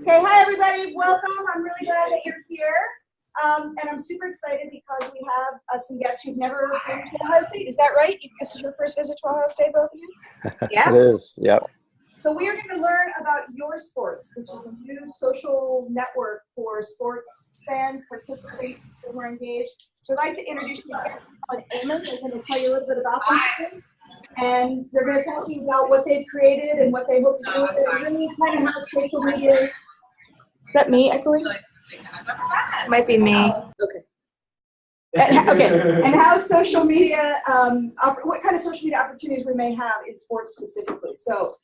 Okay, hi everybody, welcome. I'm really glad that you're here. And I'm super excited because we have some guests who've never been to Ohio State. Is that right? This is your first visit to Ohio State, both of you? Yeah. It is, yep. So we are going to learn about YourSports, which is a new social network for sports fans, participants who are engaged. So I'd like to introduce you to Eamon. They're going to tell you a little bit about themselves. And they're going to talk to you about what they've created and what they hope to do. And really kind of how social media. Is that me echoing? Might be me. Okay. And how social media, what kind of social media opportunities we may have in sports specifically. So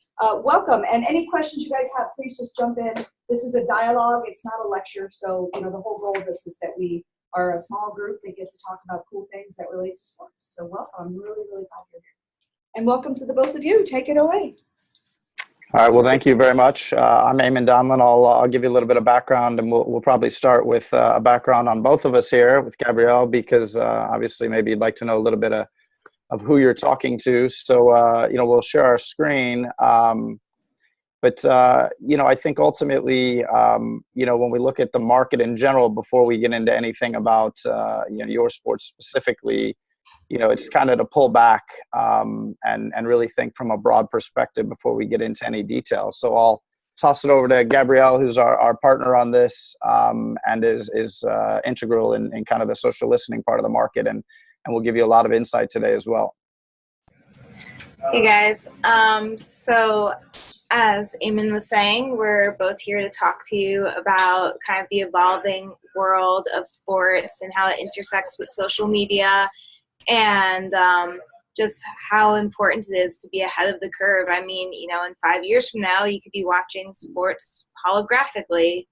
welcome, and any questions you guys have, please just jump in. This is a dialogue, it's not a lecture, so the whole goal of this is that we are a small group that gets to talk about cool things that relate to sports. So welcome, I'm really, really glad you're here. And welcome to the both of you, take it away. All right, well, thank you very much. I'm Eamon Donlan. I'll give you a little bit of background, and we'll probably start with a background on both of us here with Gabrielle, because obviously maybe you'd like to know a little bit of who you're talking to. So, we'll share our screen. But I think ultimately, when we look at the market in general, before we get into anything about, YourSports specifically, it's kind of to pull back and really think from a broad perspective before we get into any details. So I'll toss it over to Gabrielle, who's our partner on this and is integral in kind of the social listening part of the market. And we'll give you a lot of insight today as well. Hey guys, so as Eamon was saying, we're both here to talk to you about kind of the evolving world of sports and how it intersects with social media, and just how important it is to be ahead of the curve. I mean, in 5 years from now, you could be watching sports holographically.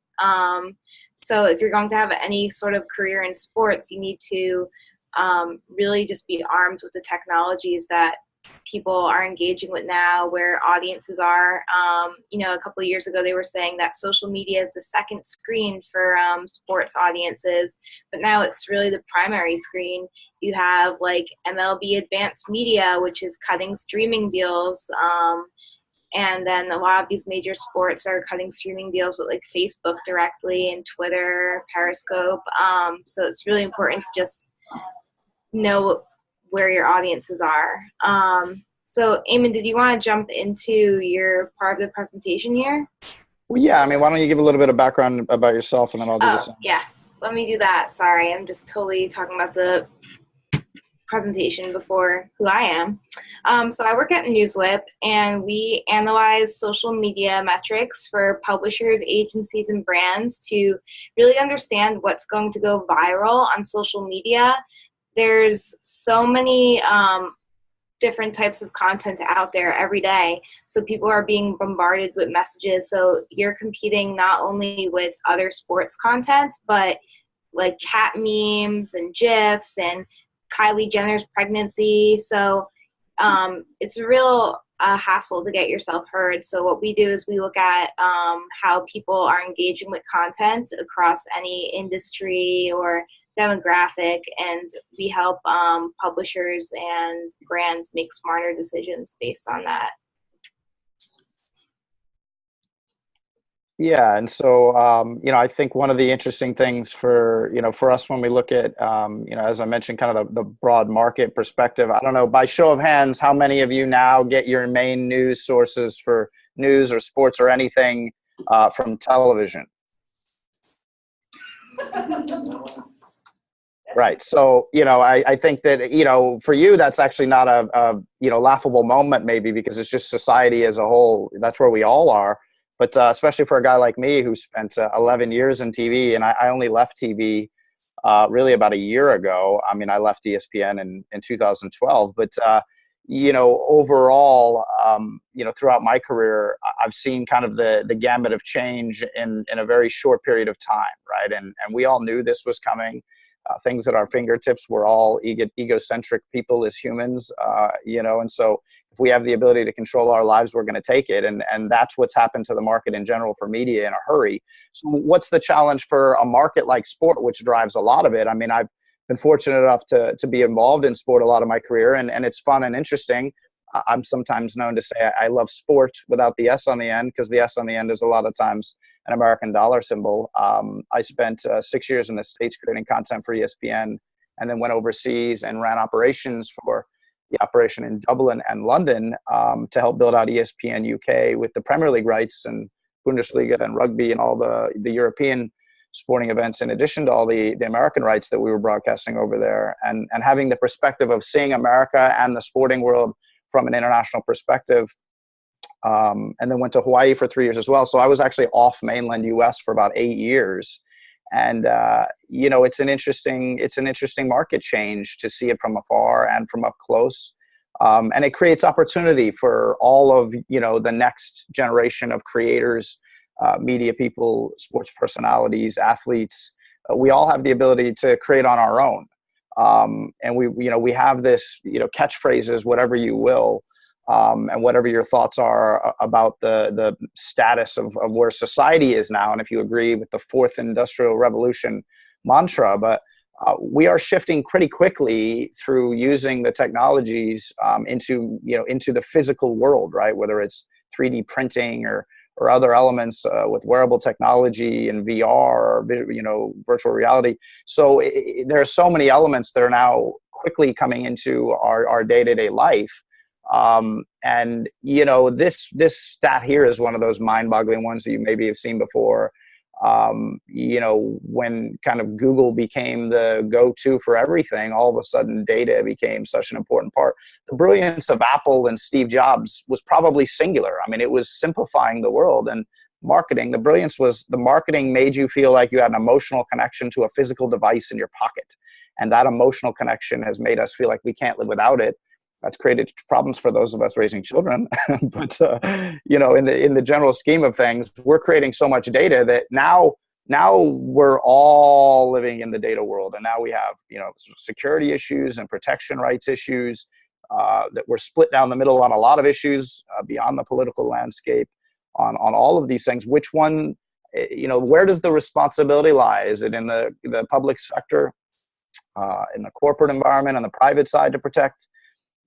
So if you're going to have any sort of career in sports, you need to really just be armed with the technologies that people are engaging with now, where audiences are. A couple of years ago, they were saying that social media is the second screen for sports audiences, but now it's really the primary screen. You have like MLB Advanced Media, which is cutting streaming deals. And then a lot of these major sports are cutting streaming deals with like Facebook directly and Twitter, Periscope. So it's really important to just know where your audiences are. So Eamon, did you want to jump into your part of the presentation here? Well, yeah, I mean, why don't you give a little bit of background about yourself, and then I'll do the same. Yes, let me do that. Sorry, I'm just totally talking about the presentation before who I am. So I work at NewsWhip, and we analyze social media metrics for publishers, agencies, and brands to really understand what's going to go viral on social media. There's so many different types of content out there every day. So people are being bombarded with messages. So you're competing not only with other sports content, but like cat memes and GIFs and Kylie Jenner's pregnancy. So it's a real hassle to get yourself heard. So what we do is we look at how people are engaging with content across any industry or demographic, and we help publishers and brands make smarter decisions based on that. Yeah, and so I think one of the interesting things for us when we look at as I mentioned, kind of the broad market perspective. I don't know, by show of hands, how many of you now get your main news sources for news or sports or anything from television? Right. So, I think that, for you, that's actually not a laughable moment, maybe, because it's just society as a whole. That's where we all are. But especially for a guy like me who spent 11 years in TV, and I only left TV really about a year ago. I mean, I left ESPN in 2012. But, overall, throughout my career, I've seen kind of the gamut of change in a very short period of time. Right. And we all knew this was coming. Things at our fingertips. We're all egocentric people as humans, and so if we have the ability to control our lives, we're going to take it. And that's what's happened to the market in general for media in a hurry. So what's the challenge for a market like sport, which drives a lot of it? I mean, I've been fortunate enough to be involved in sport a lot of my career, and it's fun and interesting. I'm sometimes known to say I love sport without the S on the end, because the S on the end is a lot of times an American dollar symbol. I spent 6 years in the States creating content for ESPN, and then went overseas and ran operations for the operation in Dublin and London, to help build out ESPN UK with the Premier League rights and Bundesliga and rugby and all the European sporting events, in addition to all the American rights that we were broadcasting over there, and having the perspective of seeing America and the sporting world from an international perspective. And then went to Hawaii for 3 years as well. So I was actually off mainland US for about 8 years. And, it's an interesting market change to see it from afar and from up close. And it creates opportunity for all of, the next generation of creators, media people, sports personalities, athletes. We all have the ability to create on our own. And we have this, catchphrases, whatever you will, and whatever your thoughts are about the status of where society is now, and if you agree with the fourth industrial revolution mantra. But we are shifting pretty quickly through using the technologies into the physical world, right? Whether it's 3D printing or other elements with wearable technology and VR, or virtual reality. So there are so many elements that are now quickly coming into our day-to-day life. And this stat here is one of those mind-boggling ones that you maybe have seen before. When kind of Google became the go-to for everything, all of a sudden data became such an important part. The brilliance of Apple and Steve Jobs was probably singular. I mean, it was simplifying the world. And marketing, the brilliance was the marketing made you feel like you had an emotional connection to a physical device in your pocket. And that emotional connection has made us feel like we can't live without it. That's created problems for those of us raising children. But, in the general scheme of things, we're creating so much data that now we're all living in the data world. And now we have, security issues and protection rights issues, that we're split down the middle on a lot of issues beyond the political landscape on all of these things. Which one, where does the responsibility lie? Is it in the public sector, in the corporate environment, on the private side to protect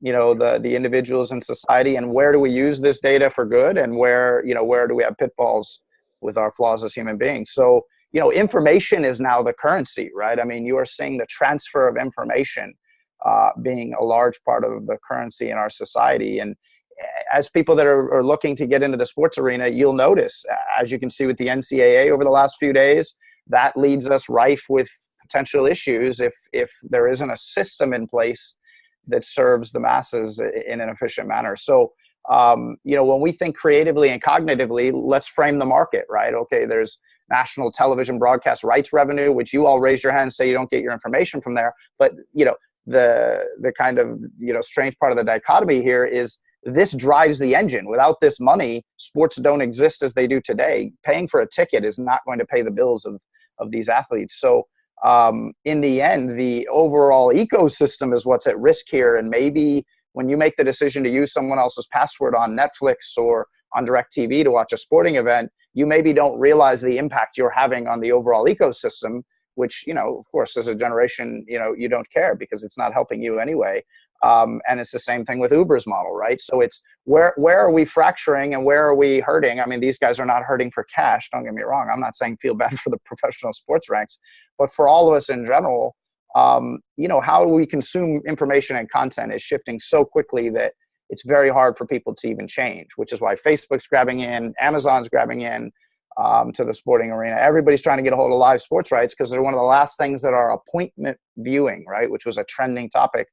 the individuals in society, and where do we use this data for good, and where do we have pitfalls with our flaws as human beings? So information is now the currency, right? I mean, you are seeing the transfer of information being a large part of the currency in our society. And as people that are looking to get into the sports arena, you'll notice, as you can see with the NCAA over the last few days, that leads us rife with potential issues if there isn't a system in place that serves the masses in an efficient manner. So, when we think creatively and cognitively, let's frame the market, right? Okay, there's national television broadcast rights revenue, which you all raise your hand and say you don't get your information from there. But, the kind of, strange part of the dichotomy here is this drives the engine. Without this money, sports don't exist as they do today. Paying for a ticket is not going to pay the bills of these athletes. So, in the end, the overall ecosystem is what's at risk here. And maybe when you make the decision to use someone else's password on Netflix or on DirecTV to watch a sporting event, you maybe don't realize the impact you're having on the overall ecosystem, which, of course, as a generation, you don't care because it's not helping you anyway. And it's the same thing with Uber's model, right? So it's where are we fracturing and where are we hurting? I mean, these guys are not hurting for cash. Don't get me wrong. I'm not saying feel bad for the professional sports ranks, but for all of us in general, how we consume information and content is shifting so quickly that it's very hard for people to even change, which is why Facebook's grabbing in, Amazon's grabbing in to the sporting arena. Everybody's trying to get a hold of live sports rights because they're one of the last things that are appointment viewing, right? Which was a trending topic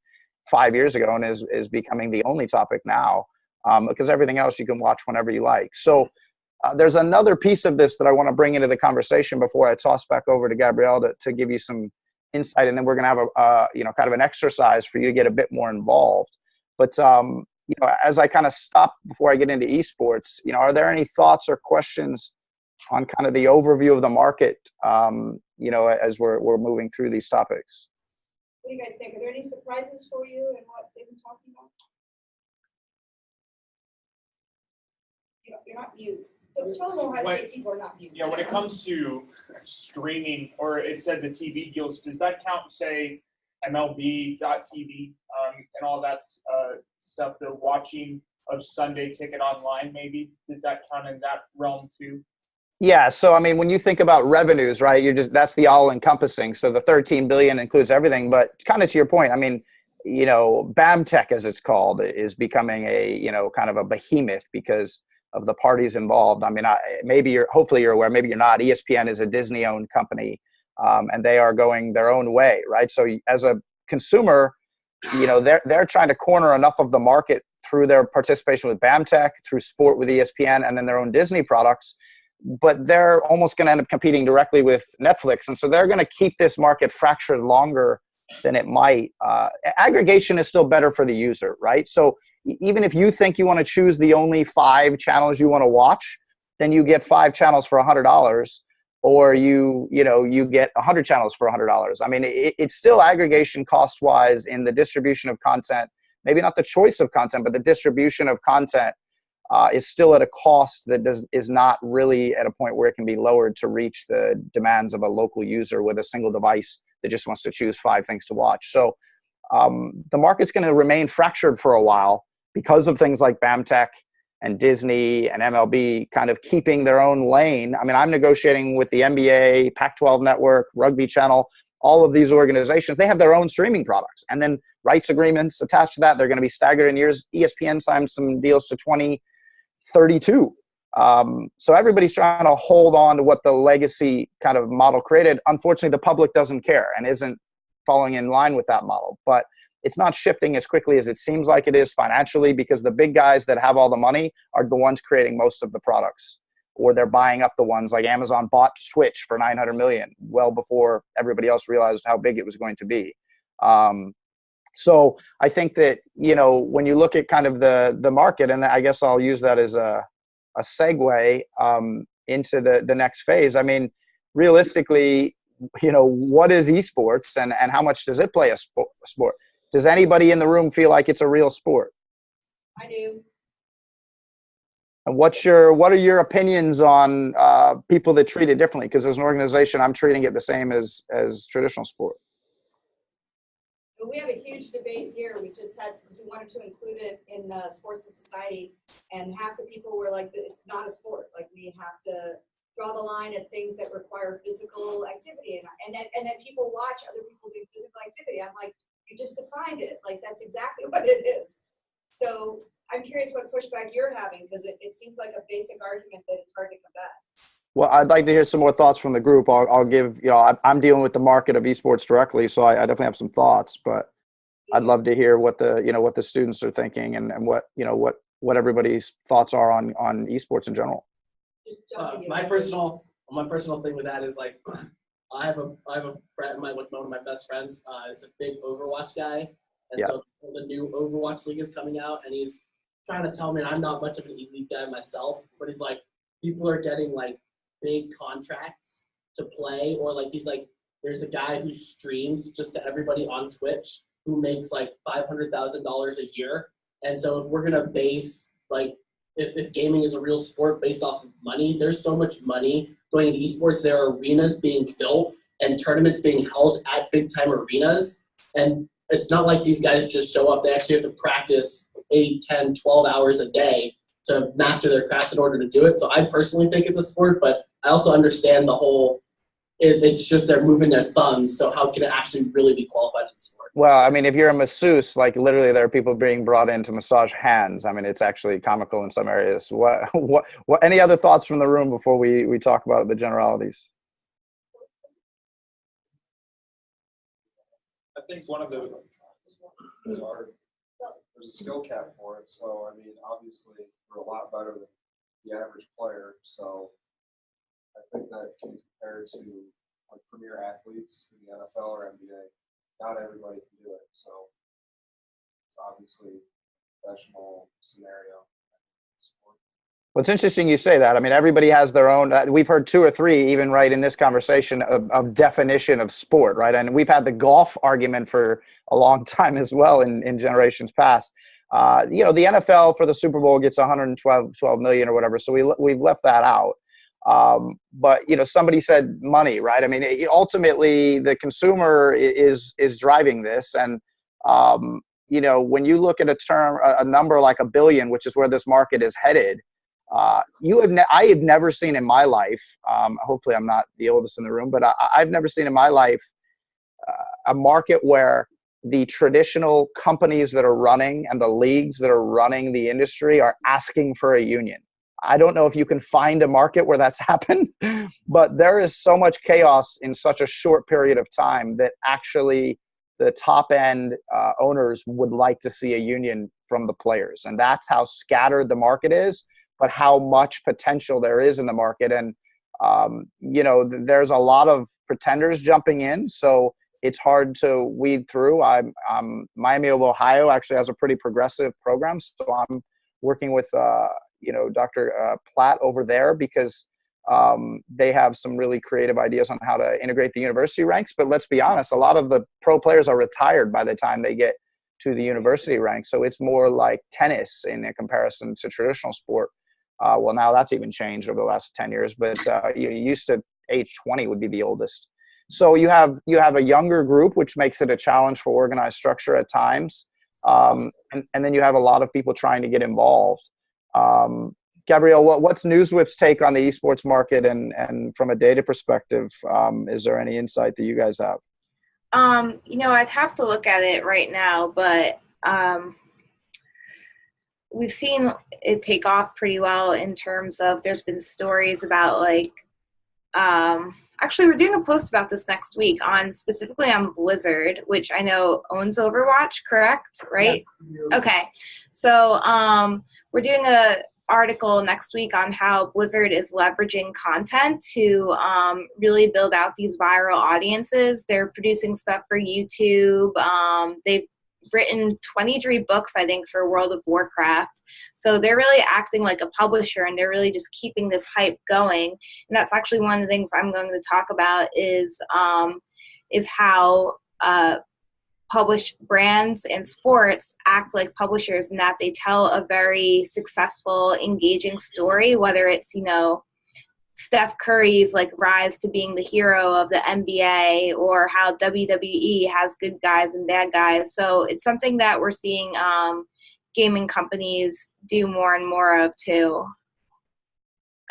5 years ago and is becoming the only topic now, because everything else you can watch whenever you like. So there's another piece of this that I want to bring into the conversation before I toss back over to Gabrielle to give you some insight, and then we're going to have a kind of an exercise for you to get a bit more involved. But as I kind of stop before I get into esports, are there any thoughts or questions on kind of the overview of the market, as we're moving through these topics? What do you guys think? Are there any surprises for you in what they've been talking about? You're not mute. Tell them how to say people are not mute. Yeah, when it comes to streaming, or it said the TV deals, does that count, say, MLB.TV, and all that stuff. The watching of Sunday Ticket online, maybe, does that count in that realm too? Yeah. So, I mean, when you think about revenues, right, that's the all encompassing. So the 13 billion includes everything, but kind of to your point, I mean, BAMTech, as it's called, is becoming a, kind of a behemoth because of the parties involved. I mean, hopefully you're aware, maybe you're not. ESPN is a Disney owned company, and they are going their own way. Right. So as a consumer, they're trying to corner enough of the market through their participation with BAMTech, through sport with ESPN, and then their own Disney products. But they're almost going to end up competing directly with Netflix. And so they're going to keep this market fractured longer than it might. Aggregation is still better for the user, right? So even if you think you want to choose the only 5 channels you want to watch, then you get 5 channels for $100, or you get 100 channels for $100. I mean, it's still aggregation cost-wise in the distribution of content. Maybe not the choice of content, but the distribution of content is still at a cost that is not really at a point where it can be lowered to reach the demands of a local user with a single device that just wants to choose 5 things to watch. So the market's going to remain fractured for a while because of things like BAMTech and Disney and MLB kind of keeping their own lane. I mean, I'm negotiating with the NBA, Pac-12 Network, Rugby Channel, all of these organizations. They have their own streaming products, and then rights agreements attached to that. They're going to be staggered in years. ESPN signed some deals to 2032. So everybody's trying to hold on to what the legacy kind of model created. Unfortunately, the public doesn't care and isn't falling in line with that model. But it's not shifting as quickly as it seems like it is financially, because the big guys that have all the money are the ones creating most of the products, or they're buying up the ones like Amazon bought Switch for $900 million well before everybody else realized how big it was going to be. So I think that, when you look at kind of the market, and I guess I'll use that as a segue into the next phase. I mean, realistically, what is esports and how much does it play a sport? Does anybody in the room feel like it's a real sport? I do. And what are your opinions on people that treat it differently? Because as an organization, I'm treating it the same as traditional sport. We have a huge debate here. We just had, because we wanted to include it in sports and society, and half the people were like, it's not a sport. Like, we have to draw the line at things that require physical activity, and that people watch other people do physical activity. I'm like, you just defined it. Like, that's exactly what it is. So I'm curious what pushback you're having, because it seems like a basic argument that it's hard to combat. Well, I'd like to hear some more thoughts from the group. I'll give, I'm dealing with the market of esports directly, so I definitely have some thoughts, but I'd love to hear what the students are thinking and what everybody's thoughts are on esports in general. My personal thing with that is, like, I have a friend, one of my best friends is a big Overwatch guy, and so the new Overwatch League is coming out, and he's trying to tell me, and I'm not much of an elite guy myself, but he's like, people are getting like big contracts to play, or like he's like, there's a guy who streams just to everybody on Twitch who makes like $500,000 a year, and so if we're gonna base, like, if gaming is a real sport based off of money, there's so much money going into esports. There are arenas being built and tournaments being held at big time arenas, and it's not like these guys just show up. They actually have to practice 8, 10, 12 hours a day to master their craft in order to do it. So I personally think it's a sport, but I also understand the whole, it's just they're moving their thumbs, so how can it actually really be qualified as a sport? Well, I mean, if you're a masseuse, like, literally there are people being brought in to massage hands. I mean, it's actually comical in some areas. What any other thoughts from the room before we talk about the generalities? I think one of there's a skill cap for it. So, I mean, obviously we're a lot better than the average player. So I think that can compare to like premier athletes in the NFL or NBA. Not everybody can do it. So it's obviously a professional scenario. Well, it's interesting you say that. I mean, everybody has their own, we've heard 2 or 3, even right in this conversation, of definition of sport, right? And we've had the golf argument for a long time as well in generations past. The NFL for the Super Bowl gets 112 million or whatever, so we've left that out. But somebody said money, right? I mean, ultimately the consumer is driving this, and when you look at a number like $1 billion, which is where this market is headed, I have never seen in my life. Hopefully, I'm not the oldest in the room, but I've never seen in my life a market where the traditional companies that are running and the leagues that are running the industry are asking for a union. I don't know if you can find a market where that's happened, but there is so much chaos in such a short period of time that actually the top end owners would like to see a union from the players. And that's how scattered the market is, but how much potential there is in the market. And, there's a lot of pretenders jumping in. So it's hard to weed through. Miami of Ohio actually has a pretty progressive program. So I'm working with, Dr. Platt over there because they have some really creative ideas on how to integrate the university ranks. But let's be honest, a lot of the pro players are retired by the time they get to the university ranks. So it's more like tennis in a comparison to traditional sport. Well, now that's even changed over the last 10 years, but you used to age 20 would be the oldest. So you have a younger group, which makes it a challenge for organized structure at times. And then you have a lot of people trying to get involved. Gabrielle, what's NewsWhip's take on the esports market and from a data perspective? Is there any insight that you guys have? I'd have to look at it right now, but we've seen it take off pretty well in terms of there's been stories about actually we're doing a post about this next week specifically on Blizzard, which I know owns Overwatch, correct? Right? Yes. Okay. So we're doing a article next week on how Blizzard is leveraging content to really build out these viral audiences. They're producing stuff for YouTube. They've written 23 books, I think, for World of Warcraft. So they're really acting like a publisher, and they're really just keeping this hype going. And that's actually one of the things I'm going to talk about is how published brands and sports act like publishers, and that they tell a very successful, engaging story, whether it's, Steph Curry's rise to being the hero of the NBA, or how WWE has good guys and bad guys. So it's something that we're seeing gaming companies do more and more of too.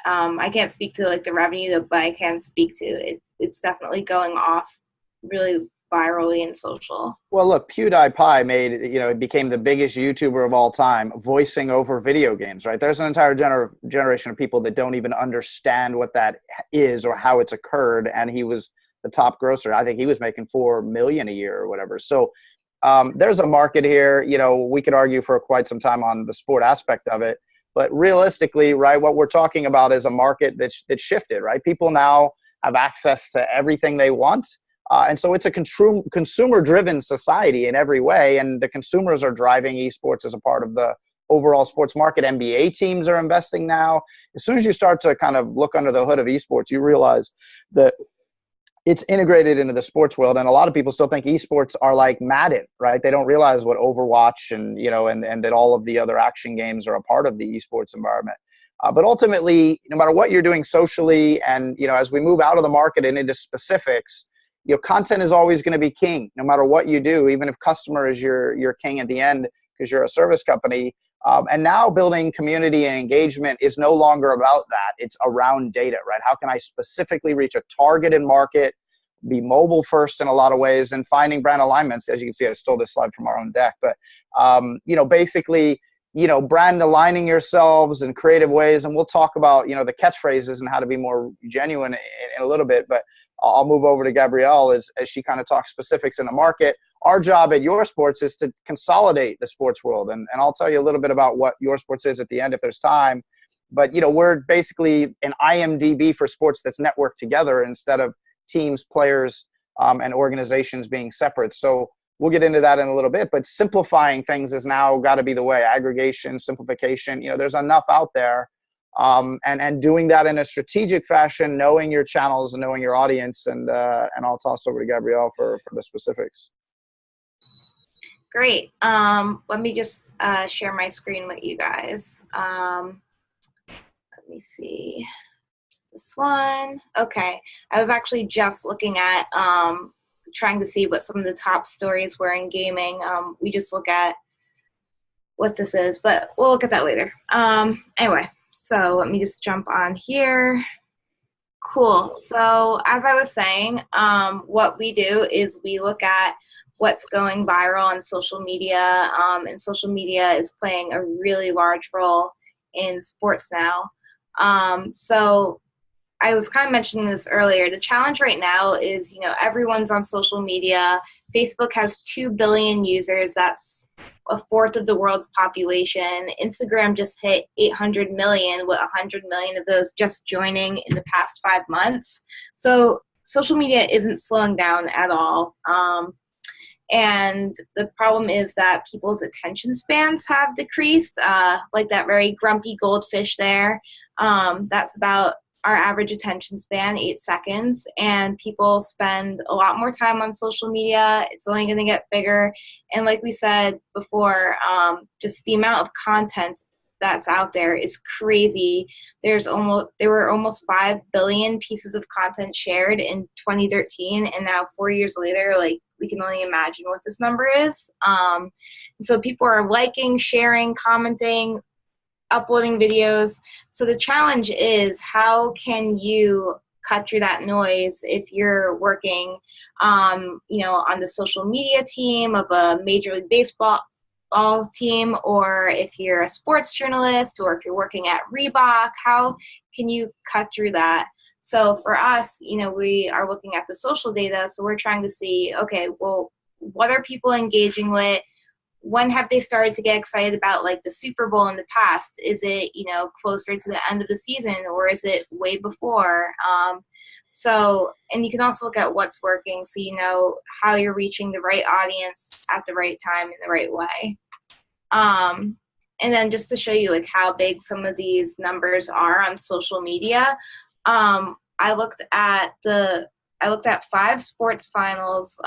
I can't speak to the revenue, but I can speak to it. It's definitely going off really virally and social. Well, look, PewDiePie it became the biggest YouTuber of all time, voicing over video games, right? There's an entire generation of people that don't even understand what that is or how it's occurred. And he was the top grosser. I think he was making $4 million a year or whatever. So there's a market here. We could argue for quite some time on the sport aspect of it. But realistically, right, what we're talking about is a market that's shifted, right? People now have access to everything they want. And so it's a consumer-driven society in every way, and the consumers are driving esports as a part of the overall sports market. NBA teams are investing now. As soon as you start to kind of look under the hood of esports, you realize that it's integrated into the sports world, and a lot of people still think esports are like Madden, right? They don't realize what Overwatch and that all of the other action games are a part of the esports environment. But ultimately, no matter what you're doing socially, and as we move out of the market and into specifics, content is always going to be king, no matter what you do, even if customer is your king at the end because you're a service company. And now building community and engagement is no longer about that. It's around data, right? How can I specifically reach a targeted market, be mobile first in a lot of ways, and finding brand alignments? As you can see, I stole this slide from our own deck. But, basically, brand aligning yourselves in creative ways. And we'll talk about, the catchphrases and how to be more genuine in a little bit. But I'll move over to Gabrielle as she kind of talks specifics in the market. Our job at YourSports is to consolidate the sports world. And I'll tell you a little bit about what YourSports is at the end if there's time. But, we're basically an IMDb for sports that's networked together instead of teams, players, and organizations being separate. So we'll get into that in a little bit. But simplifying things has now got to be the way. Aggregation, simplification, there's enough out there. And doing that in a strategic fashion, knowing your channels and knowing your audience. And I'll toss over to Gabrielle for the specifics. Great. Let me just share my screen with you guys. Let me see. This one. Okay. I was actually just looking at trying to see what some of the top stories were in gaming. We just look at what this is, but we'll look at that later. Anyway, so let me just jump on here. Cool. So as I was saying, what we do is we look at what's going viral on social media, and social media is playing a really large role in sports now. So I was kind of mentioning this earlier. The challenge right now is, everyone's on social media. Facebook has 2 billion users. That's a fourth of the world's population. Instagram just hit 800 million, with 100 million of those just joining in the past 5 months. So social media isn't slowing down at all. And the problem is that people's attention spans have decreased, like that very grumpy goldfish there. That's about our average attention span, 8 seconds, and people spend a lot more time on social media. It's only going to get bigger. And like we said before, just the amount of content that's out there is crazy. There were almost 5 billion pieces of content shared in 2013, and now 4 years later, we can only imagine what this number is. So people are liking, sharing, commenting, uploading videos. So the challenge is, how can you cut through that noise if you're working, on the social media team of a Major League Baseball team, or if you're a sports journalist, or if you're working at Reebok? How can you cut through that? So for us, we are looking at the social data. So we're trying to see, okay, well, what are people engaging with? When have they started to get excited about the Super Bowl in the past? Is it, closer to the end of the season, or is it way before? And you can also look at what's working, so you know how you're reaching the right audience at the right time in the right way. And then just to show you how big some of these numbers are on social media, I looked at 5 sports finals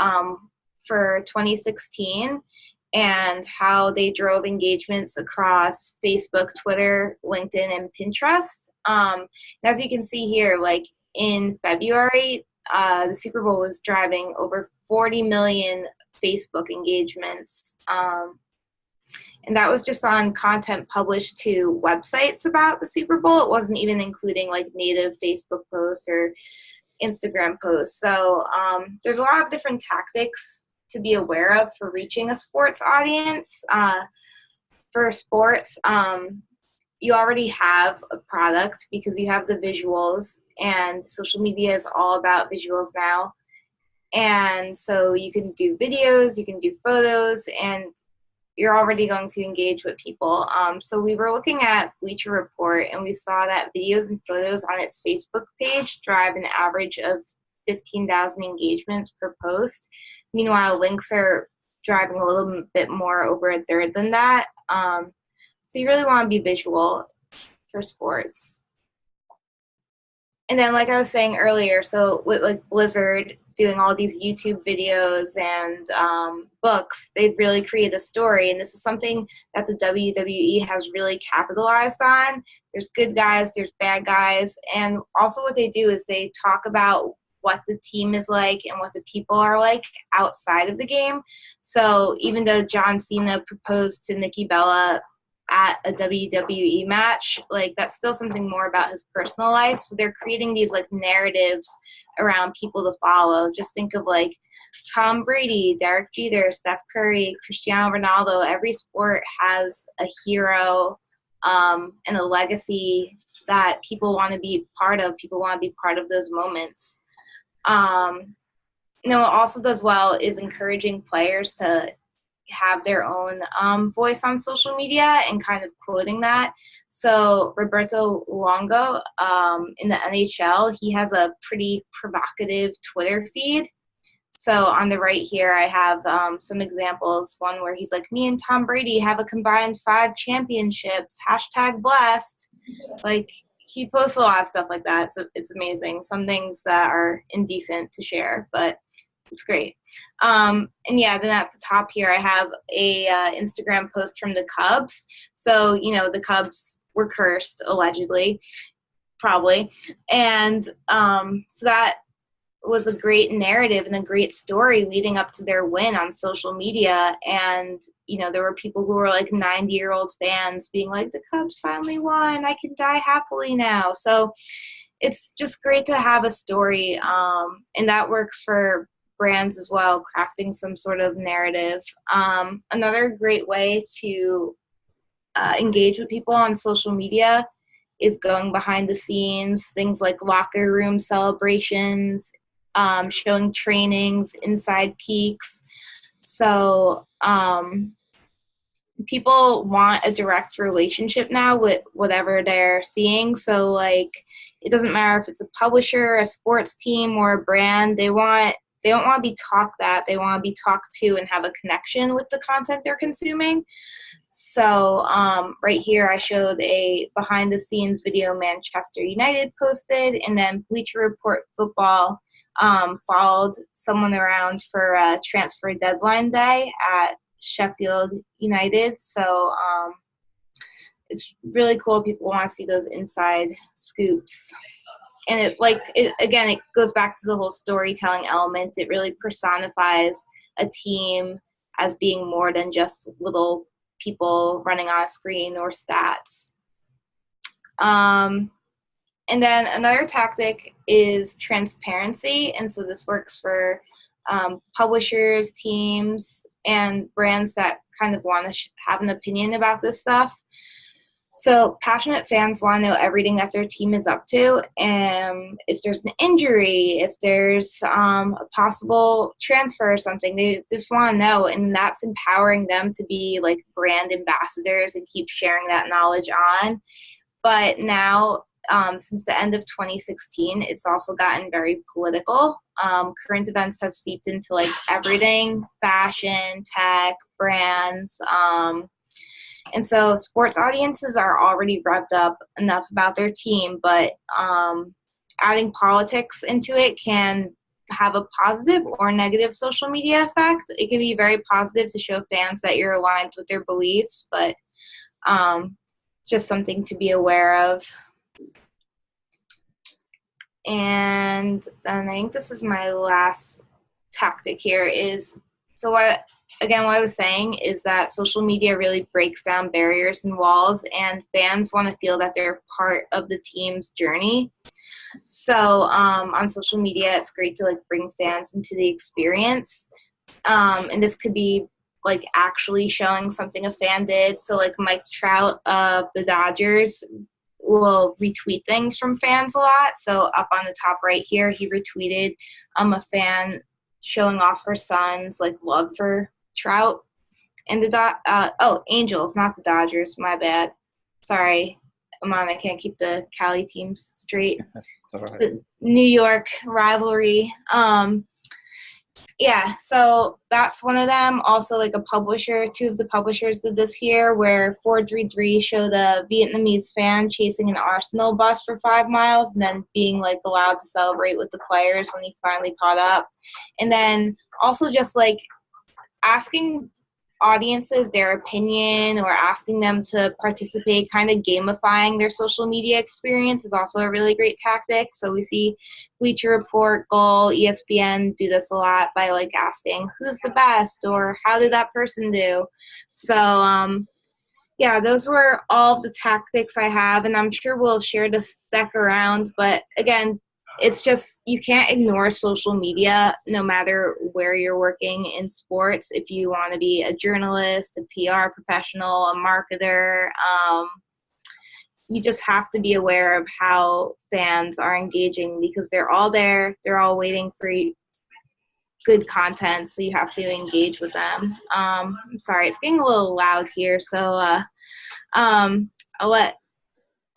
for 2016. And how they drove engagements across Facebook, Twitter, LinkedIn, and Pinterest. As you can see here, in February, the Super Bowl was driving over 40 million Facebook engagements. And that was just on content published to websites about the Super Bowl. It wasn't even including native Facebook posts or Instagram posts. So there's a lot of different tactics to be aware of for reaching a sports audience. For sports, you already have a product because you have the visuals, and social media is all about visuals now. And so you can do videos, you can do photos, and you're already going to engage with people. So we were looking at Bleacher Report, and we saw that videos and photos on its Facebook page drive an average of 15,000 engagements per post. Meanwhile, links are driving a little bit more, over a third than that. So you really want to be visual for sports. And then, like I was saying earlier, so with Blizzard doing all these YouTube videos and books, they've really created a story. And this is something that the WWE has really capitalized on. There's good guys, there's bad guys. And also what they do is they talk about what the team is like and what the people are like outside of the game. So even though John Cena proposed to Nikki Bella at a WWE match, that's still something more about his personal life. So they're creating these narratives around people to follow. Just think of Tom Brady, Derek Jeter, Steph Curry, Cristiano Ronaldo. Every sport has a hero and a legacy that people want to be part of. People want to be part of those moments. What also does well is encouraging players to have their own voice on social media and kind of quoting that. So Roberto Luongo in the NHL, he has a pretty provocative Twitter feed. So on the right here, I have some examples. One where he's like, me and Tom Brady have a combined 5 championships, #blessed. He posts a lot of stuff like that. So it's amazing. Some things that are indecent to share, but it's great. And yeah, then at the top here, I have a Instagram post from the Cubs. So, the Cubs were cursed, allegedly. probably. And so that was a great narrative and a great story leading up to their win on social media. And, you know, there were people who were like 90-year-old fans being like, the Cubs finally won. I can die happily now. So it's just great to have a story. And that works for brands as well, crafting some sort of narrative. Another great way to engage with people on social media is going behind the scenes, things like locker room celebrations, showing trainings, inside peeks. So people want a direct relationship now with whatever they're seeing. So like, it doesn't matter if it's a publisher, a sports team, or a brand. They don't want to be talked at. They want to be talked to and have a connection with the content they're consuming. So right here, I showed a behind-the-scenes video Manchester United posted, and then Bleacher Report Football followed someone around for transfer deadline day at Sheffield United. So it's really cool. People want to see those inside scoops. And it goes back to the whole storytelling element. It really personifies a team as being more than just little people running on a screen or stats. And then another tactic is transparency. And so this works for publishers, teams, and brands that kind of want to have an opinion about this stuff. So passionate fans want to know everything that their team is up to, and if there's an injury, if there's a possible transfer or something, they just want to know, and that's empowering them to be like brand ambassadors and keep sharing that knowledge on. But now, since the end of 2016, it's also gotten very political. Current events have seeped into like everything, fashion, tech, brands, and so sports audiences are already revved up enough about their team, but adding politics into it can have a positive or negative social media effect. It can be very positive to show fans that you're aligned with their beliefs, but it's just something to be aware of. And then I think this is my last tactic here is, so what I was saying is that social media really breaks down barriers and walls, and fans want to feel that they're part of the team's journey. So on social media, it's great to like bring fans into the experience. And this could be like actually showing something a fan did. So like Mike Trout of the Dodgers will retweet things from fans a lot. So up on the top right here, he retweeted a fan showing off her son's like love for Trout. And the Angels, not the Dodgers, my bad. Sorry, I can't keep the Cali teams straight. It's the New York rivalry. Yeah, so that's one of them. Also, like a publisher, two of the publishers did this here, where 433 showed a Vietnamese fan chasing an Arsenal bus for 5 miles and then being like allowed to celebrate with the players when he finally caught up. And then also just like asking audiences their opinion or asking them to participate, kind of gamifying their social media experience is also a really great tactic. So we see Bleacher Report, Goal, ESPN do this a lot by like asking who's the best or how did that person do. So yeah, those were all the tactics I have, and I'm sure we'll share this deck around, but again, it's just, you can't ignore social media no matter where you're working in sports. If you want to be a journalist, a PR professional, a marketer, you just have to be aware of how fans are engaging because they're all there. They're all waiting for good content, so you have to engage with them. I'm sorry, it's getting a little loud here, so I'll let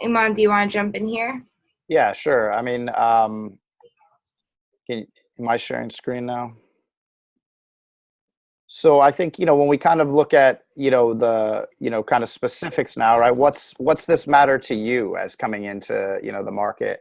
Iman, do you want to jump in here? Yeah, sure. I mean, am I sharing screen now? So I think, when we kind of look at, the, kind of specifics now, right? What's this matter to you as coming into, the market?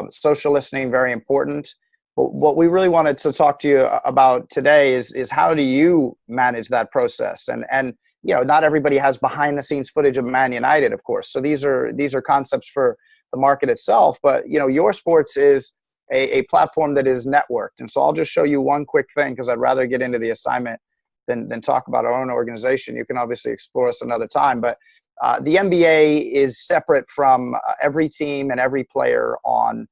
Social listening, very important. But what we really wanted to talk to you about today is how do you manage that process? And not everybody has behind the scenes footage of Man United, of course. So these are concepts for the market itself. But, YourSports is a platform that is networked. And so I'll just show you one quick thing, because I'd rather get into the assignment than talk about our own organization. You can obviously explore us another time, but the NBA is separate from every team and every player on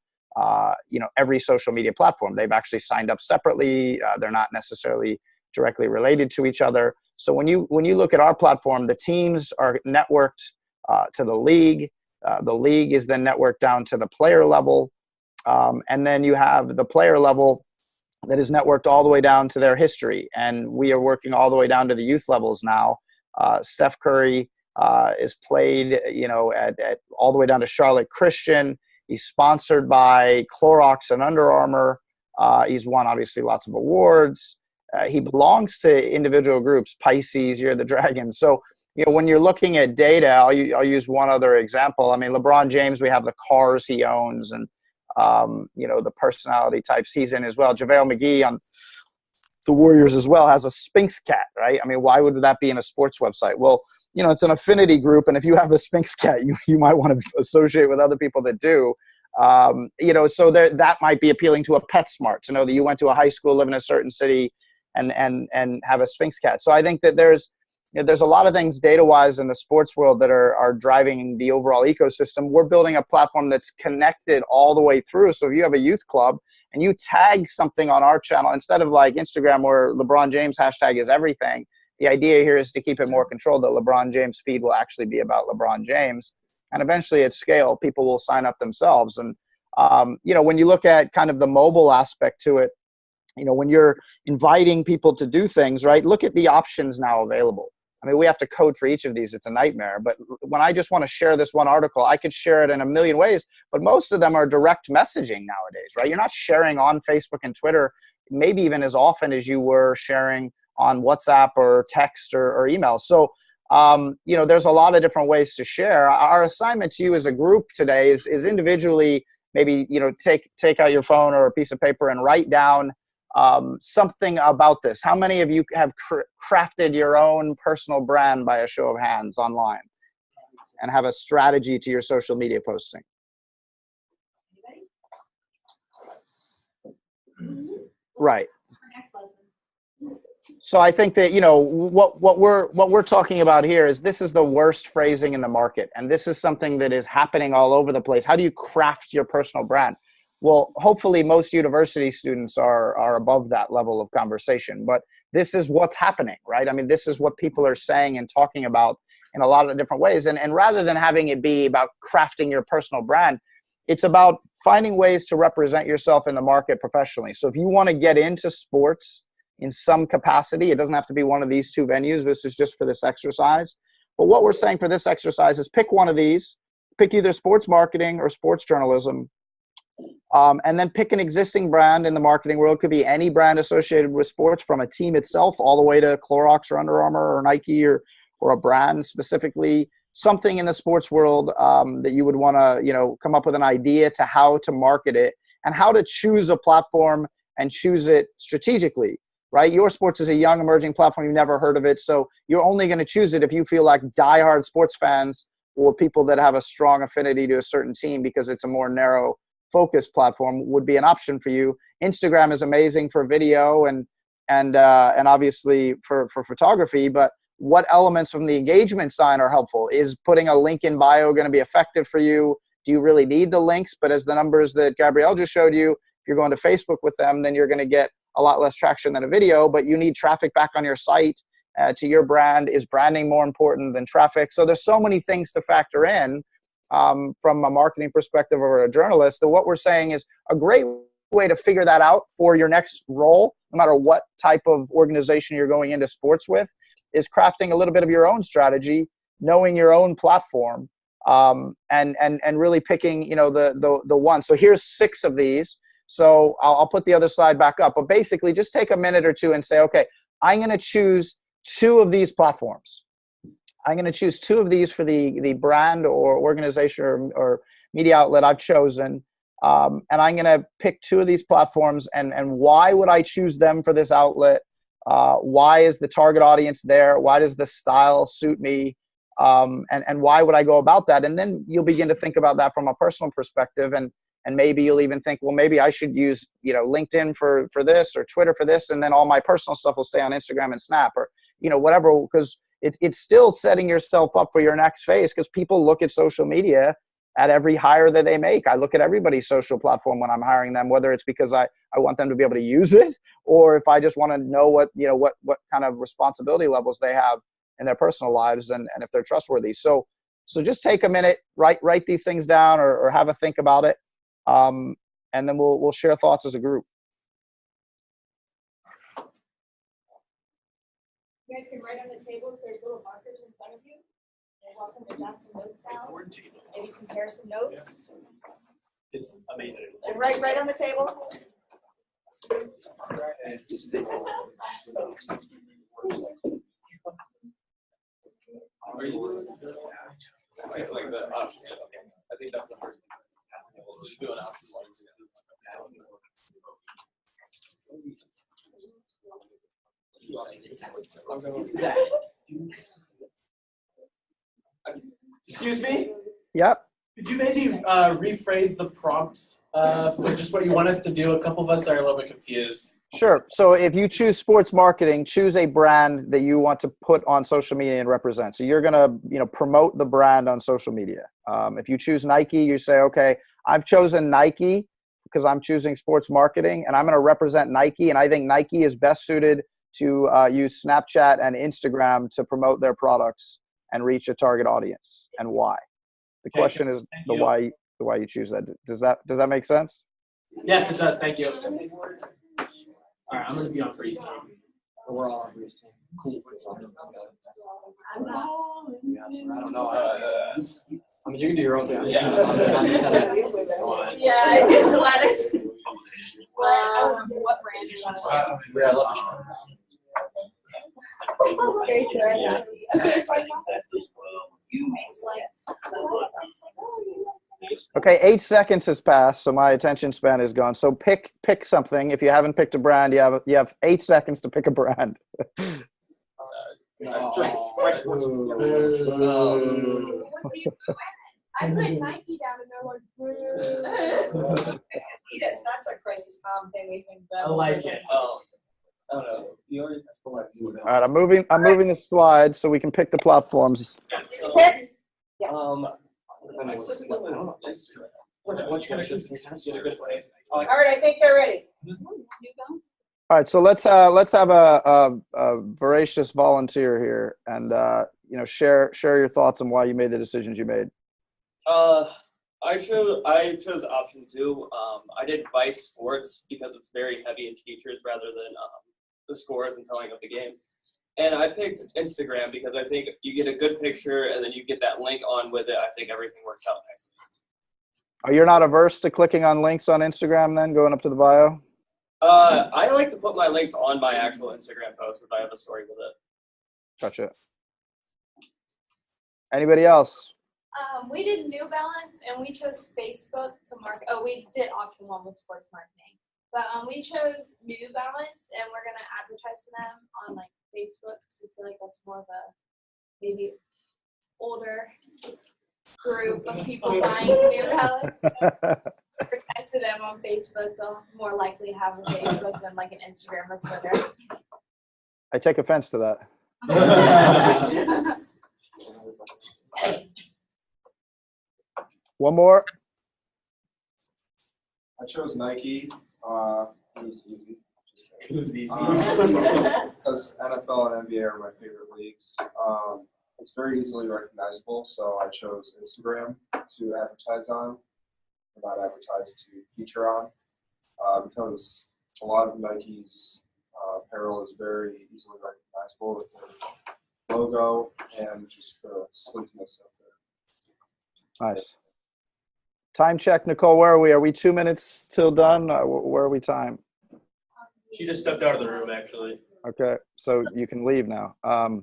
every social media platform. They've actually signed up separately. They're not necessarily directly related to each other. So when you look at our platform, the teams are networked to the league. The league is then networked down to the player level. And then you have the player level that is networked all the way down to their history. And we are working all the way down to the youth levels now. Steph Curry is played, at all the way down to Charlotte Christian. He's sponsored by Clorox and Under Armour. He's won, obviously, lots of awards. He belongs to individual groups, Pisces, You're the Dragon. So, when you're looking at data, I'll use one other example. I mean, LeBron James, we have the cars he owns, and the personality types he's in as well. JaVale McGee on the Warriors as well has a Sphinx cat, right? I mean, why would that be in a sports website? Well, it's an affinity group, and if you have a Sphinx cat, you might want to associate with other people that do. So that might be appealing to a PetSmart to know that you went to a high school, live in a certain city, and have a Sphinx cat. So I think that there's a lot of things data-wise in the sports world that are driving the overall ecosystem. We're building a platform that's connected all the way through. So if you have a youth club and you tag something on our channel, instead of like Instagram where LeBron James hashtag is everything, the idea here is to keep it more controlled, that LeBron James feed will actually be about LeBron James. And eventually at scale, people will sign up themselves. And, when you look at kind of the mobile aspect to it, when you're inviting people to do things, right, look at the options now available. I mean, we have to code for each of these. It's a nightmare. But when I just want to share this one article, I could share it in a million ways, but most of them are direct messaging nowadays, right? You're not sharing on Facebook and Twitter, maybe even as often as you were sharing on WhatsApp or text or email. So, there's a lot of different ways to share. Our assignment to you as a group today is individually, maybe, take out your phone or a piece of paper and write down something about this. How many of you have crafted your own personal brand by a show of hands online and have a strategy to your social media posting? Right. So I think that, what we're talking about here is this is the worst phrasing in the market. And this is something that is happening all over the place. How do you craft your personal brand? Well, hopefully most university students are above that level of conversation, but this is what's happening, right? I mean, this is what people are saying and talking about in a lot of different ways. And rather than having it be about crafting your personal brand, it's about finding ways to represent yourself in the market professionally. So if you want to get into sports in some capacity, it doesn't have to be one of these two venues. This is just for this exercise. But what we're saying for this exercise is pick one of these, pick either sports marketing or sports journalism. And then pick an existing brand in the marketing world. It could be any brand associated with sports, from a team itself all the way to Clorox or Under Armour or Nike or a brand specifically. Something in the sports world that you would want to come up with an idea to how to market it and how to choose a platform and choose it strategically, right? YourSports is a young emerging platform. You've never heard of it. So you're only going to choose it if you feel like diehard sports fans or people that have a strong affinity to a certain team, because it's a more narrow focus platform would be an option for you. Instagram is amazing for video and obviously for photography, but what elements from the engagement sign are helpful? Is putting a link in bio going to be effective for you? Do you really need the links? But as the numbers that Gabrielle just showed you, if you're going to Facebook with them, then you're going to get a lot less traction than a video, but you need traffic back on your site to your brand. Is branding more important than traffic? So there's so many things to factor in from a marketing perspective or a journalist, that what we're saying is a great way to figure that out for your next role, no matter what type of organization you're going into sports with, is crafting a little bit of your own strategy, knowing your own platform, and really picking, the one. So here's 6 of these. So I'll put the other slide back up, but basically just take a minute or two and say, okay, I'm going to choose 2 of these platforms. I'm going to choose 2 of these for the brand or organization or media outlet I've chosen. And I'm going to pick 2 of these platforms. And why would I choose them for this outlet? Why is the target audience there? Why does the style suit me? And why would I go about that? And then you'll begin to think about that from a personal perspective, and maybe you'll even think, well, maybe I should use, LinkedIn for this, or Twitter for this, and then all my personal stuff will stay on Instagram and Snap, or whatever, because it's still setting yourself up for your next phase, because people look at social media at every hire that they make. I look at everybody's social platform when I'm hiring them, whether it's because I want them to be able to use it, or if I just want to know what kind of responsibility levels they have in their personal lives, and if they're trustworthy. So just take a minute, write these things down, or have a think about it. And then we'll share thoughts as a group. You guys can write on the tables. There's little markers in front of you. You're welcome to jot some notes down. Maybe compare some notes. It's amazing. And write on the table. Are you like the option? Okay. I think that's the first thing. We'll just do an option. Excuse me? Yep. Could you maybe rephrase the prompts for just what you want us to do? A couple of us are a little bit confused. Sure. So if you choose sports marketing, choose a brand that you want to put on social media and represent. So you're going to, promote the brand on social media. If you choose Nike, you say, okay, I've chosen Nike because I'm choosing sports marketing, and I'm going to represent Nike. And I think Nike is best suited to use Snapchat and Instagram to promote their products and reach a target audience, and why. The question is the why you choose that. Does that make sense? Yes, it does. Thank you. All right, I'm going to be on freeze time. We're all on freeze time. Cool. I don't know. I mean, you can do your own thing. Yeah. Yeah, it's a lot of. What brand do you want to Yeah, I love it. Okay, good. Okay, so Okay, 8 seconds has passed, so my attention span is gone. So pick something. If you haven't picked a brand, you have 8 seconds to pick a brand. I put Nike down and they're like, yes, that's a crisis comm thing we think about. I like it. I don't know. You already All right, I'm moving the slides so we can pick the platforms. Pick. All right, I think they're ready. All right, so let's have a voracious volunteer here, and share your thoughts on why you made the decisions you made. I chose option 2. I did Vice Sports because it's very heavy in features rather than the scores and telling of the games. And I picked Instagram because I think you get a good picture and then you get that link on with it. I think everything works out nice. You're not averse to clicking on links on Instagram then, going up to the bio? I like to put my links on my actual Instagram post if I have a story with it. Gotcha. Anybody else? we did New Balance and we chose Facebook to market. Oh, we did option 1 with sports marketing. But we chose New Balance and we're going to advertise to them on like Facebook. So I feel like that's more of a maybe older group of people buying New Balance. Advertise to them on Facebook. They'll more likely have a Facebook than like an Instagram or Twitter. I take offense to that. One more. I chose Nike. It was easy. It was easy. Because NFL and NBA are my favorite leagues. It's very easily recognizable, so I chose Instagram to advertise on, not advertise to feature on, because a lot of Nike's apparel is very easily recognizable with their logo and just the sleekness of it. Nice. Time check, Nicole. Where are we? Are we 2 minutes till done? Where are we time? She just stepped out of the room, actually. Okay, so you can leave now. I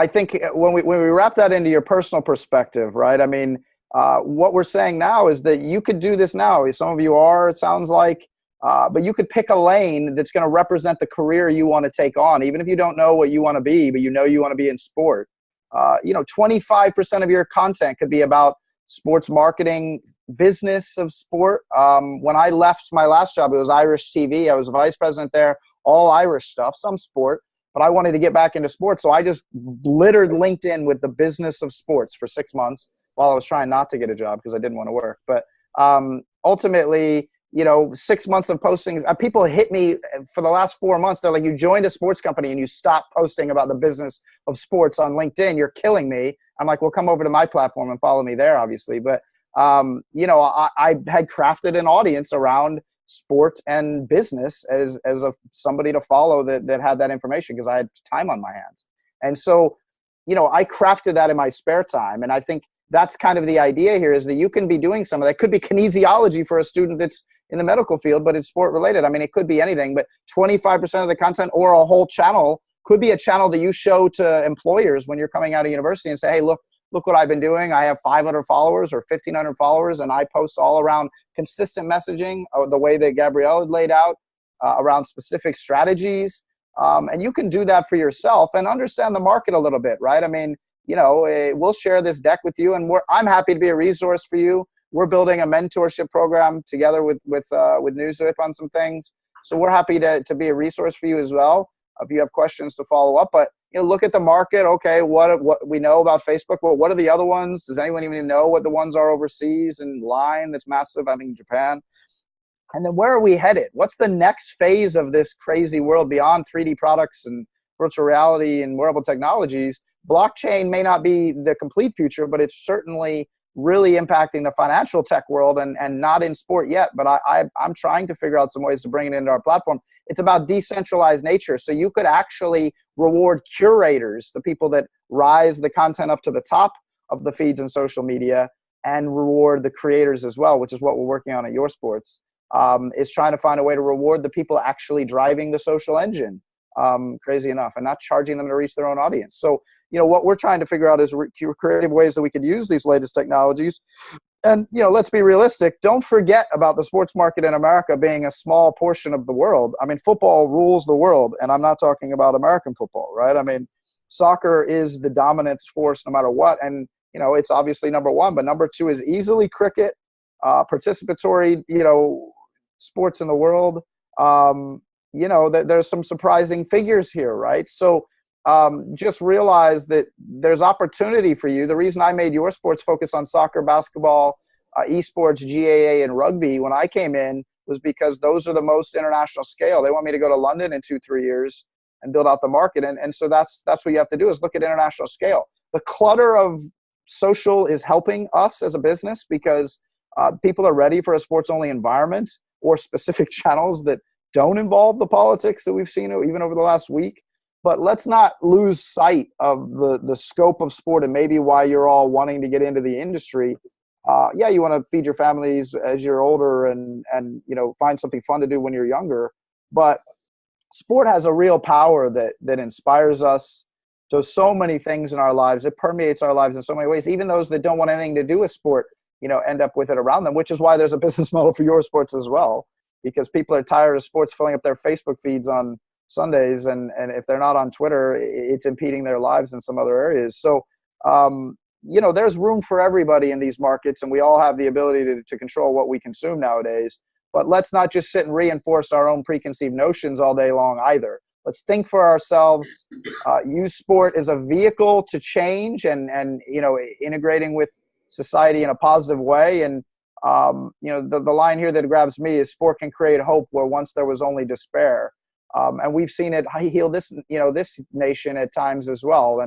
think when we wrap that into your personal perspective, right? I mean, what we're saying now is that you could do this now. Some of you are, it sounds like, But you could pick a lane that's going to represent the career you want to take on, even if you don't know what you want to be, but you want to be in sport. 25% of your content could be about sports marketing, business of sport. When I left my last job, it was Irish TV. I was a vice president there, all Irish stuff, some sport, but I wanted to get back into sports. So I just littered LinkedIn with the business of sports for 6 months while I was trying not to get a job because I didn't want to work. But ultimately, 6 months of postings, people hit me for the last 4 months. They're like, you joined a sports company and you stopped posting about the business of sports on LinkedIn. You're killing me. I'm like, well, come over to my platform and follow me there, obviously. But, I had crafted an audience around sport and business as somebody to follow that had that information because I had time on my hands. And so, I crafted that in my spare time. And I think that's kind of the idea here, is that you can be doing some of that. Could be kinesiology for a student that's in the medical field, but it's sport related. I mean, it could be anything, but 25% of the content or a whole channel could be a channel that you show to employers when you're coming out of university and say, hey, look what I've been doing. I have 500 followers or 1,500 followers, and I post all around consistent messaging, the way that Gabrielle had laid out, around specific strategies. And you can do that for yourself and understand the market a little bit, right? I mean, we'll share this deck with you, and I'm happy to be a resource for you. We're building a mentorship program together with Newswhip on some things. So we're happy to be a resource for you as well if you have questions to follow up. But look at the market. Okay, what we know about Facebook. Well, what are the other ones? Does anyone even know what the ones are overseas? And Line, that's massive, I think, in Japan. And then where are we headed? What's the next phase of this crazy world beyond 3D products and virtual reality and wearable technologies? Blockchain may not be the complete future, but it's certainly really impacting the financial tech world and not in sport yet. But I'm trying to figure out some ways to bring it into our platform. It's about decentralized nature. So you could actually reward curators, the people that rise the content up to the top of the feeds and social media, and reward the creators as well, which is what we're working on at YourSports, is trying to find a way to reward the people actually driving the social engine, crazy enough, and not charging them to reach their own audience. So, what we're trying to figure out is creative ways that we could use these latest technologies. And, let's be realistic. Don't forget about the sports market in America being a small portion of the world. I mean, football rules the world, and I'm not talking about American football, right? I mean, soccer is the dominant force no matter what. And, it's obviously number one, but number two is easily cricket, participatory, sports in the world. There's some surprising figures here, right? So just realize that there's opportunity for you. The reason I made YourSports focus on soccer, basketball, esports, GAA, and rugby when I came in was because those are the most international scale. They want me to go to London in 2-3 years and build out the market. And so that's what you have to do, is look at international scale. The clutter of social is helping us as a business because people are ready for a sports-only environment or specific channels that don't involve the politics that we've seen even over the last week. But let's not lose sight of the scope of sport and maybe why you're all wanting to get into the industry. You want to feed your families as you're older and find something fun to do when you're younger. But sport has a real power that inspires us, does so many things in our lives. It permeates our lives in so many ways. Even those that don't want anything to do with sport, end up with it around them, which is why there's a business model for YourSports as well, because people are tired of sports filling up their Facebook feeds on Sundays, and if they're not on Twitter, it's impeding their lives in some other areas. So, there's room for everybody in these markets, and we all have the ability to control what we consume nowadays. But let's not just sit and reinforce our own preconceived notions all day long either. Let's think for ourselves, use sport as a vehicle to change and integrating with society in a positive way. And the line here that grabs me is sport can create hope where once there was only despair. And we've seen it heal this nation at times as well.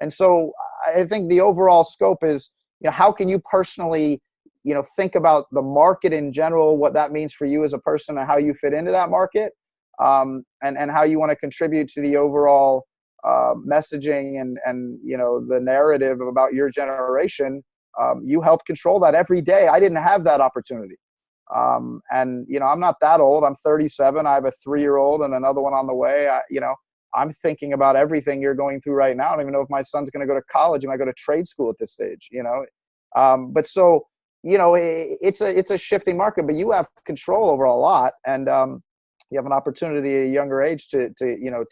And so I think the overall scope is, how can you personally, think about the market in general, what that means for you as a person and how you fit into that market, and how you want to contribute to the overall messaging and the narrative about your generation. You help control that every day. I didn't have that opportunity. I'm not that old. I'm 37. I have a 3-year-old and another one on the way. I'm thinking about everything you're going through right now. I don't even know if my son's going to go to college. He might go to trade school at this stage, But so, it's a shifting market, but you have control over a lot, and you have an opportunity at a younger age to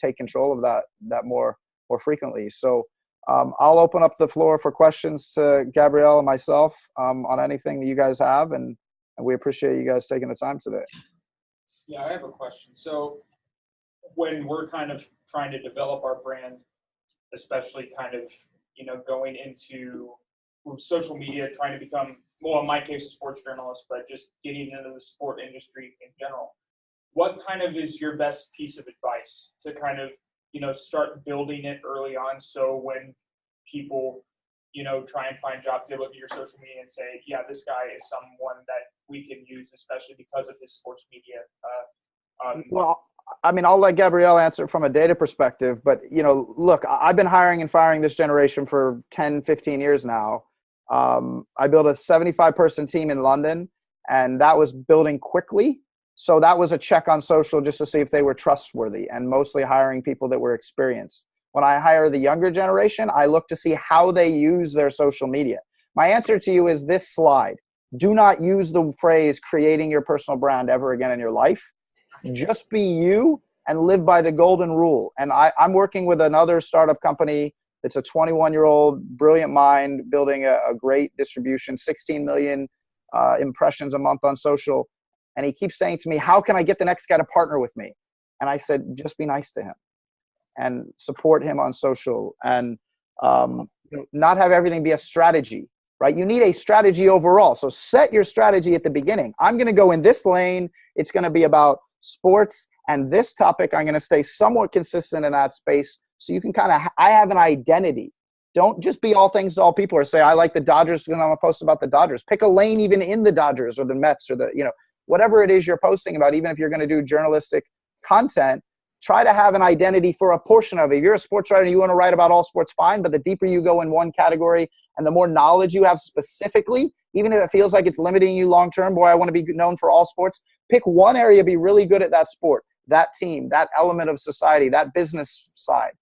take control of that more frequently. So I'll open up the floor for questions to Gabrielle and myself on anything that you guys have, and we appreciate you guys taking the time today. Yeah, I have a question. So when we're kind of trying to develop our brand, especially kind of, going into social media, trying to become, well, in my case, a sports journalist, but just getting into the sport industry in general, what kind of is your best piece of advice to kind of, start building it early on, so when people, try and find jobs, they look at your social media and say, yeah, this guy is someone that we can use, especially because of his sports media. Well, I mean, I'll let Gabrielle answer from a data perspective, but, look, I've been hiring and firing this generation for 10, 15 years now. I built a 75-person team in London, and that was building quickly. So that was a check on social just to see if they were trustworthy, and mostly hiring people that were experienced. When I hire the younger generation, I look to see how they use their social media. My answer to you is this slide. Do not use the phrase creating your personal brand ever again in your life. Just be you and live by the golden rule. And I'm working with another startup company. It's a 21-year-old brilliant mind building a great distribution, 16 million impressions a month on social. And he keeps saying to me, how can I get the next guy to partner with me? And I said, just be nice to him and support him on social, and not have everything be a strategy, right? You need a strategy overall. So set your strategy at the beginning. I'm going to go in this lane. It's going to be about sports and this topic. I'm going to stay somewhat consistent in that space. So you can I have an identity. Don't just be all things to all people, or say, I like the Dodgers and I'm going to post about the Dodgers. Pick a lane even in the Dodgers or the Mets or whatever it is you're posting about. Even if you're going to do journalistic content, try to have an identity for a portion of it. If you're a sports writer and you want to write about all sports, fine. But the deeper you go in one category and the more knowledge you have specifically, even if it feels like it's limiting you long-term, boy, I want to be known for all sports. Pick one area, be really good at that sport, that team, that element of society, that business side,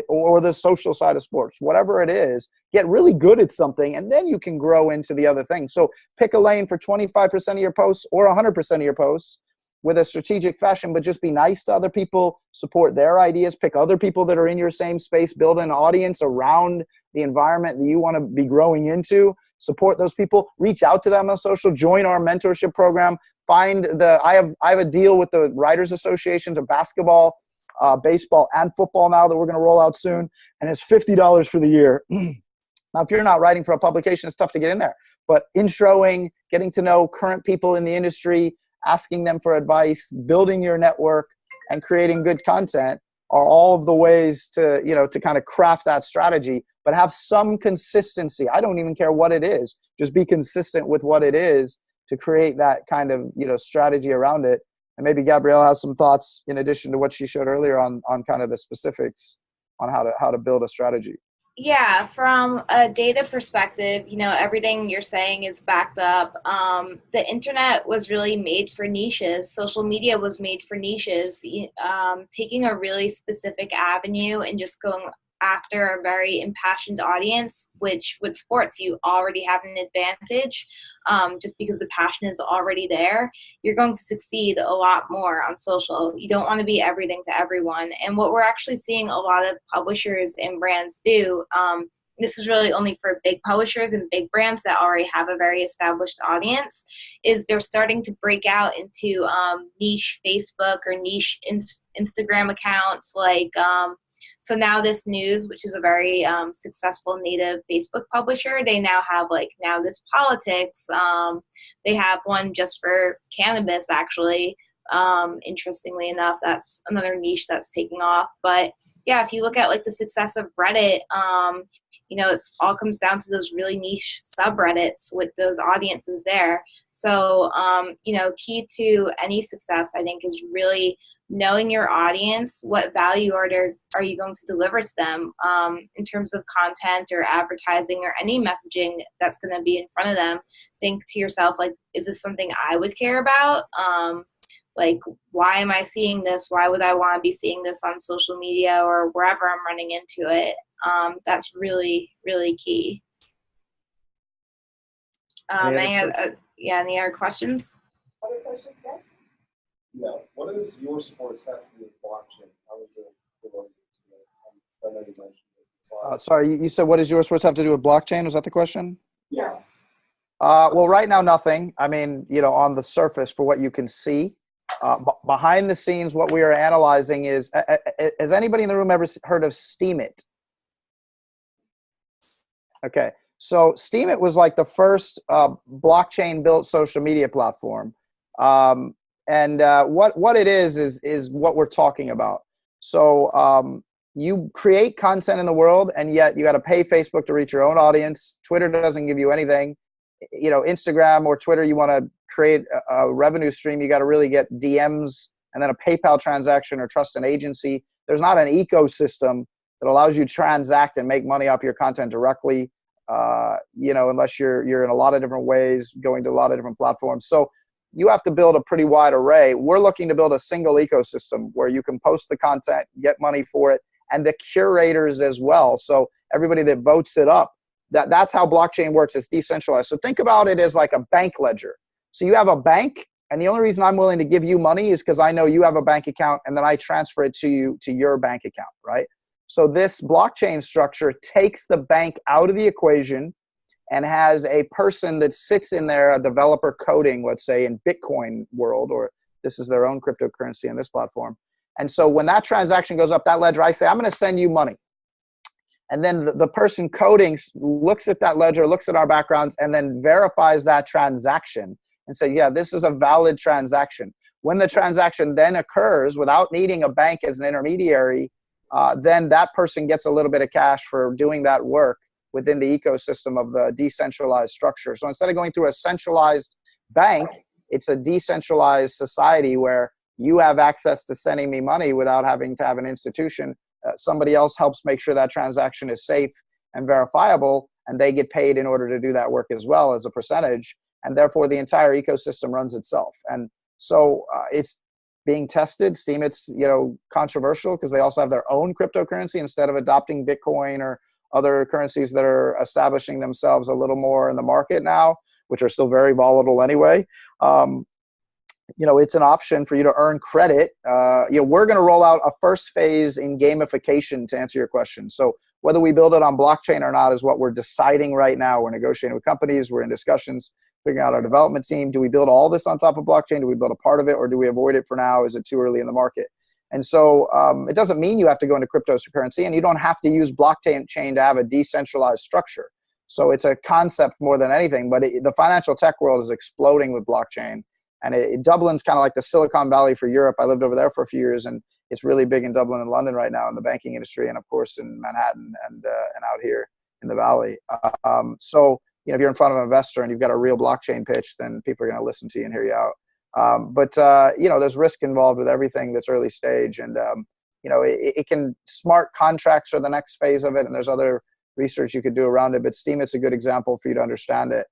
or the social side of sports, whatever it is, get really good at something, and then you can grow into the other things. So pick a lane for 25% of your posts or 100% of your posts with a strategic fashion, but just be nice to other people, support their ideas, pick other people that are in your same space, build an audience around the environment that you want to be growing into, support those people, reach out to them on social, join our mentorship program, I have a deal with the Writers Associations of basketball, baseball, and football now that we're going to roll out soon, and it's $50 for the year. Now, if you're not writing for a publication, it's tough to get in there, but introing, getting to know current people in the industry, asking them for advice, building your network, and creating good content are all of the ways to, to kind of craft that strategy, but have some consistency. I don't even care what it is. Just be consistent with what it is to create that kind of, strategy around it. And maybe Gabrielle has some thoughts in addition to what she showed earlier on kind of the specifics on how to build a strategy. Yeah, from a data perspective, everything you're saying is backed up. The internet was really made for niches. Social media was made for niches. Taking a really specific avenue and just going after a very impassioned audience, which with sports, you already have an advantage just because the passion is already there. You're going to succeed a lot more on social. You don't want to be everything to everyone. And what we're actually seeing a lot of publishers and brands do, this is really only for big publishers and big brands that already have a very established audience, is they're starting to break out into niche Facebook or niche Instagram accounts like so now This News, which is a very successful native Facebook publisher, they now have Now This Politics. They have one just for cannabis, actually. Interestingly enough, that's another niche that's taking off. But yeah, if you look at the success of Reddit, it all comes down to those really niche subreddits with those audiences there. So, key to any success, I think, is really knowing your audience. What value are you going to deliver to them in terms of content or advertising or any messaging that's going to be in front of them? Think to yourself, is this something I would care about? Why am I seeing this? Why would I want to be seeing this on social media or wherever I'm running into it? That's really, really key. Any other questions? Other questions, guys? Yeah. What does YourSports have to do with blockchain? How is it related to it? I know you mentioned it. Sorry, you said what does YourSports have to do with blockchain? Was that the question? Yes. Well, right now, nothing. I mean, on the surface for what you can see. Behind the scenes, what we are analyzing is, has anybody in the room ever heard of Steemit? Okay. So Steemit was like the first blockchain-built social media platform. And what it is what we're talking about. So you create content in the world, and yet you got to pay Facebook to reach your own audience. Twitter doesn't give you anything. Instagram or Twitter, you want to create a revenue stream, you got to really get DMs and then a PayPal transaction or trust an agency. There's not an ecosystem that allows you to transact and make money off your content directly, unless you're in a lot of different ways, going to a lot of different platforms. So you have to build a pretty wide array. We're looking to build a single ecosystem where you can post the content, get money for it, and the curators as well. So everybody that votes it up, that's how blockchain works. It's decentralized. So think about it as like a bank ledger. So you have a bank, and the only reason I'm willing to give you money is because I know you have a bank account, and then I transfer it to you to your bank account, right? So this blockchain structure takes the bank out of the equation and has a person that sits in there, a developer coding, let's say in Bitcoin world, or this is their own cryptocurrency in this platform. And so when that transaction goes up that ledger, I say, I'm going to send you money. And then the person coding looks at that ledger, looks at our backgrounds, and then verifies that transaction and says, yeah, this is a valid transaction. When the transaction then occurs without needing a bank as an intermediary, then that person gets a little bit of cash for doing that work within the ecosystem of the decentralized structure. So instead of going through a centralized bank, it's a decentralized society where you have access to sending me money without having to have an institution. Somebody else helps make sure that transaction is safe and verifiable, and they get paid in order to do that work as well as a percentage, and therefore the entire ecosystem runs itself. And so it's being tested. Steemit's controversial because they also have their own cryptocurrency instead of adopting Bitcoin or other currencies that are establishing themselves a little more in the market now, which are still very volatile anyway. It's an option for you to earn credit. We're going to roll out a first phase in gamification to answer your question. So whether we build it on blockchain or not is what we're deciding right now. We're negotiating with companies. We're in discussions, figuring out our development team. Do we build all this on top of blockchain? Do we build a part of it, or do we avoid it for now? Is it too early in the market? And so it doesn't mean you have to go into cryptocurrency, and you don't have to use blockchain to have a decentralized structure. So it's a concept more than anything, but the financial tech world is exploding with blockchain. And Dublin's kind of like the Silicon Valley for Europe. I lived over there for a few years, and it's really big in Dublin and London right now in the banking industry, and of course in Manhattan and out here in the Valley. So if you're in front of an investor and you've got a real blockchain pitch, then people are going to listen to you and hear you out. But there's risk involved with everything that's early stage, and it can smart contracts are the next phase of it, and there's other research you could do around it. But Steemit's a good example for you to understand it.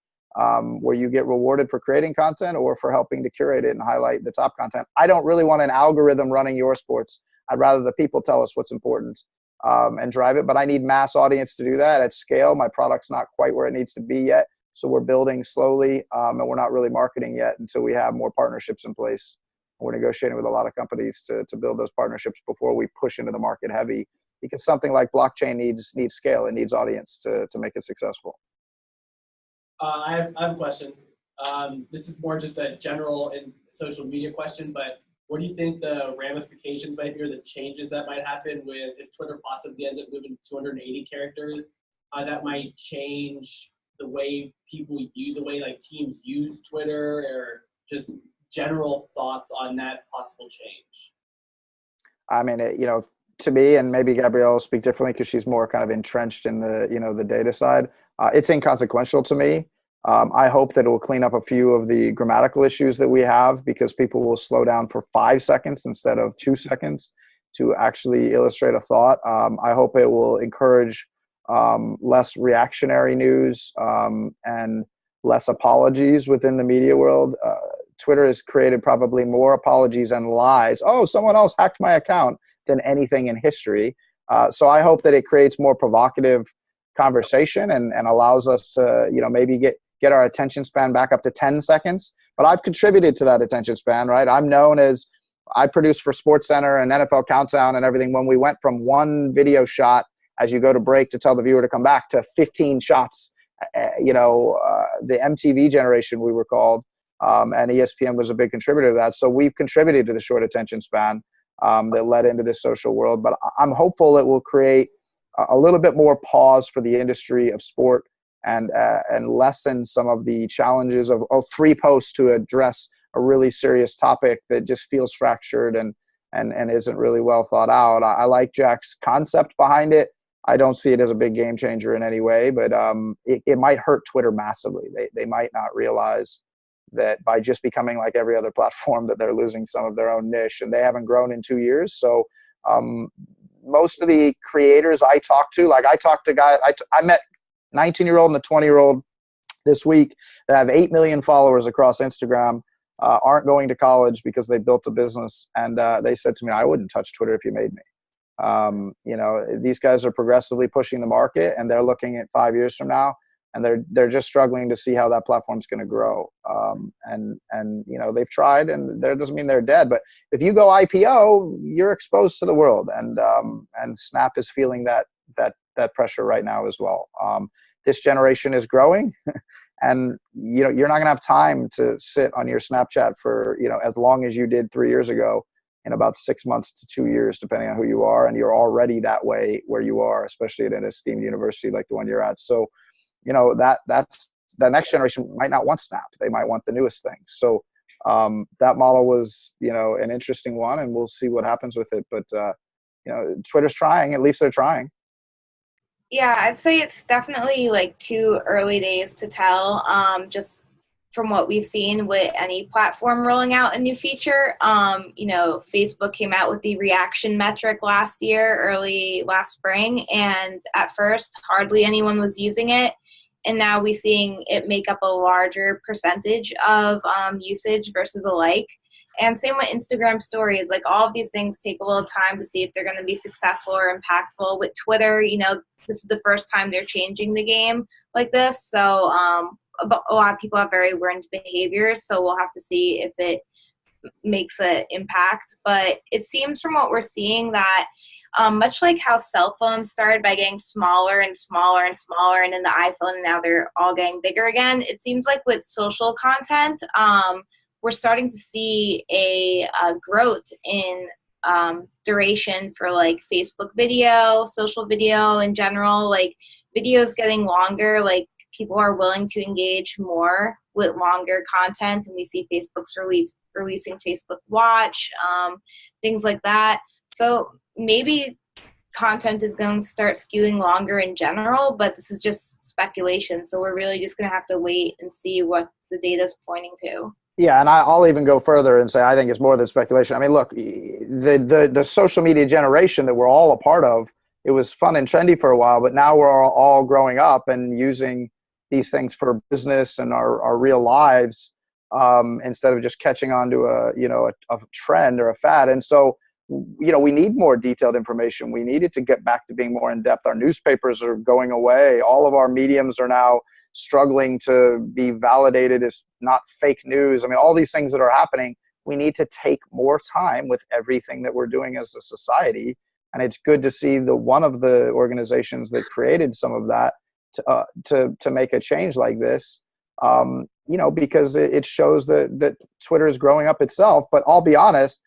Where you get rewarded for creating content or for helping to curate it and highlight the top content. I don't really want an algorithm running YourSports. I'd rather the people tell us what's important and drive it, but I need mass audience to do that at scale. My product's not quite where it needs to be yet, so we're building slowly, and we're not really marketing yet until we have more partnerships in place. We're negotiating with a lot of companies to build those partnerships before we push into the market heavy, because something like blockchain needs scale. It needs audience to make it successful. I have a question. This is more just a general and social media question, but what do you think the ramifications might be, or the changes that might happen if Twitter possibly ends up moving to 280 characters? That might change the way people the way like teams use Twitter, or just general thoughts on that possible change. I mean, to me, and maybe Gabrielle will speak differently because she's more kind of entrenched in the data side. It's inconsequential to me. I hope that it will clean up a few of the grammatical issues that we have, because people will slow down for 5 seconds instead of 2 seconds to actually illustrate a thought. I hope it will encourage less reactionary news and less apologies within the media world. Twitter has created probably more apologies and lies. Oh, someone else hacked my account, than anything in history. So I hope that it creates more provocative conversation and allows us to, maybe get our attention span back up to 10 seconds. But I've contributed to that attention span, right? I'm known as, I produced for SportsCenter and NFL Countdown and everything when we went from one video shot as you go to break to tell the viewer to come back to 15 shots. The MTV generation, we were called, and ESPN was a big contributor to that. So we've contributed to the short attention span that led into this social world. But I'm hopeful it will create a little bit more pause for the industry of sport and lessen some of the challenges of 3 posts to address a really serious topic that just feels fractured and isn't really well thought out. I like Jack's concept behind it. I don't see it as a big game changer in any way, but it might hurt Twitter massively. They might not realize that by just becoming like every other platform that they're losing some of their own niche, and they haven't grown in 2 years. So most of the creators I talk to, like I talked to guys, I met 19-year-old and a 20-year-old this week that have 8 million followers across Instagram, aren't going to college because they built a business. And they said to me, I wouldn't touch Twitter if you made me. These guys are progressively pushing the market, and they're looking at 5 years from now, and they're just struggling to see how that platform's going to grow. They've tried, and that doesn't mean they're dead. But if you go IPO, you're exposed to the world, and Snap is feeling that pressure right now as well. This generation is growing, and you're not going to have time to sit on your Snapchat for as long as you did 3 years ago. In about 6 months to 2 years, depending on who you are, and you're already that way where you are, especially at an esteemed university like the one you're at. So, that's the next generation might not want Snap; they might want the newest thing. So, that model was, an interesting one, and we'll see what happens with it. But Twitter's trying; at least they're trying. Yeah, I'd say it's definitely like too early days to tell. Just from what we've seen with any platform rolling out a new feature. Facebook came out with the reaction metric early last spring, and at first hardly anyone was using it. And now we're seeing it make up a larger percentage of usage versus a like. And same with Instagram stories. Like, all of these things take a little time to see if they're going to be successful or impactful. With Twitter, this is the first time they're changing the game like this. So a lot of people have very learned behaviors, so we'll have to see if it makes an impact. But it seems from what we're seeing that much like how cell phones started by getting smaller and smaller and smaller, and then the iPhone, and now they're all getting bigger again, it seems like with social content, we're starting to see a growth in duration for like Facebook video, social video in general, like videos getting longer, like people are willing to engage more with longer content, and we see Facebook's releasing Facebook Watch, things like that. So maybe content is going to start skewing longer in general, but this is just speculation. So we're really just going to have to wait and see what the data is pointing to. Yeah, and I'll even go further and say I think it's more than speculation. I mean, look, the social media generation that we're all a part of, it was fun and trendy for a while, but now we're all growing up and using these things for business and our real lives, instead of just catching on to a trend or a fad. And so, we need more detailed information. We needed to get back to being more in depth. Our newspapers are going away. All of our mediums are now struggling to be validated as not fake news. I mean, all these things that are happening, we need to take more time with everything that we're doing as a society. And it's good to see one of the organizations that created some of that to make a change like this, because it shows that Twitter is growing up itself. But I'll be honest,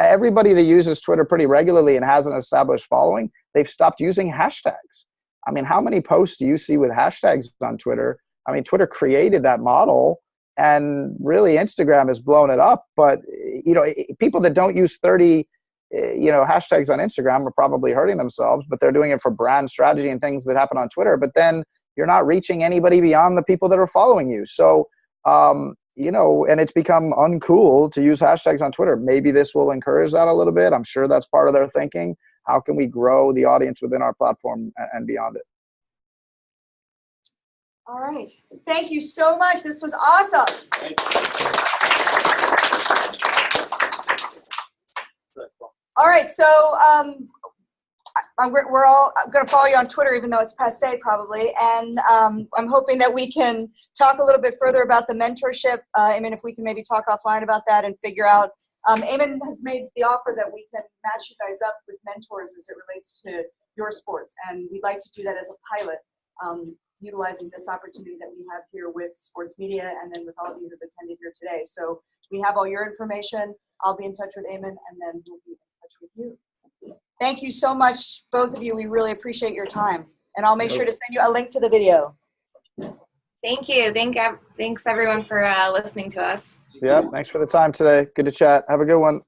everybody that uses Twitter pretty regularly and has an established following, they've stopped using hashtags. I mean, how many posts do you see with hashtags on Twitter? I mean, Twitter created that model, and really Instagram has blown it up. But, people that don't use 30, hashtags on Instagram are probably hurting themselves, but they're doing it for brand strategy and things that happen on Twitter. But then you're not reaching anybody beyond the people that are following you. So, and it's become uncool to use hashtags on Twitter. Maybe this will encourage that a little bit. I'm sure that's part of their thinking. How can we grow the audience within our platform and beyond it? All right. Thank you so much. This was awesome. All right. So we're all going to follow you on Twitter, even though it's passé probably. And I'm hoping that we can talk a little bit further about the mentorship. I mean, if we can maybe talk offline about that and figure out. Eamon has made the offer that we can match you guys up with mentors as it relates to YourSports, and we'd like to do that as a pilot, utilizing this opportunity that we have here with sports media and then with all of you who have attended here today. So we have all your information. I'll be in touch with Eamon, and then we'll be in touch with you. Thank you so much, both of you. We really appreciate your time, and I'll make sure to send you a link to the video. Thank you. Thanks everyone for listening to us. Yep. Thanks for the time today. Good to chat. Have a good one.